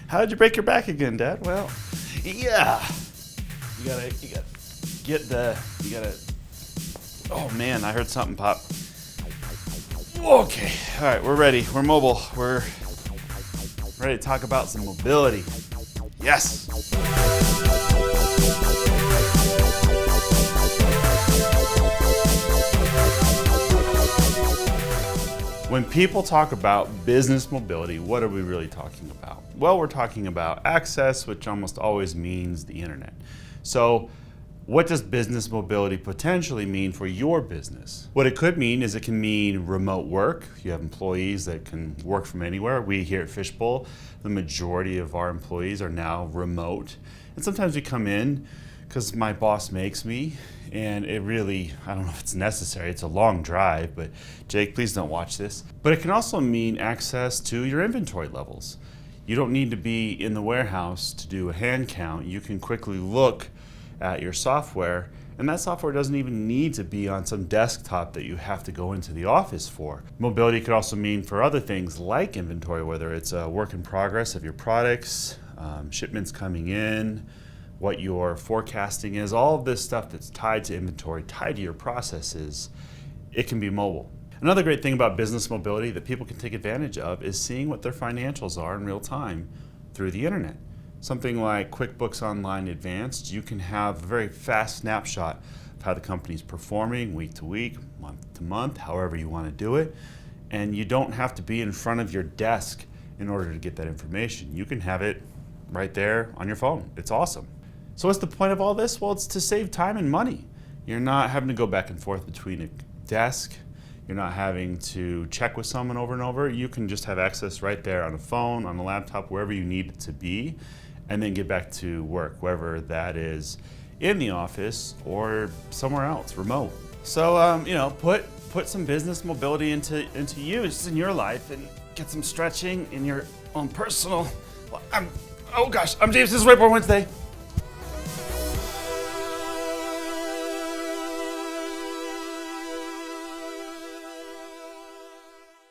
How did you break your back again, Dad? Well, yeah. You gotta oh man, I heard something pop. Okay, all right, we're ready. We're mobile. We're ready to talk about some mobility. Yes. When people talk about business mobility, what are we really talking about? Well, we're talking about access, which almost always means the internet. So what does business mobility potentially mean for your business? What it could mean is it can mean remote work. You have employees that can work from anywhere. We here at Fishbowl, the majority of our employees are now remote. And sometimes we come in because my boss makes me, and it really, I don't know if it's necessary, it's a long drive, but Jake, please don't watch this. But it can also mean access to your inventory levels. You don't need to be in the warehouse to do a hand count. You can quickly look at your software, and that software doesn't even need to be on some desktop that you have to go into the office for. Mobility could also mean for other things like inventory, whether it's a work in progress of your products, shipments coming in, what your forecasting is, all of this stuff that's tied to inventory, tied to your processes, it can be mobile. Another great thing about business mobility that people can take advantage of is seeing what their financials are in real time through the internet. Something like QuickBooks Online Advanced, you can have a very fast snapshot of how the company's performing week to week, month to month, however you want to do it. And you don't have to be in front of your desk in order to get that information. You can have it right there on your phone. It's awesome. So what's the point of all this? Well, it's to save time and money. You're not having to go back and forth between a desk. You're not having to check with someone over and over. You can just have access right there on a phone, on a laptop, wherever you need it to be, and then get back to work, whether that is in the office or somewhere else, remote. So, put some business mobility into use in your life and get some stretching in your own personal. I'm James. This is Whiteboard Wednesday.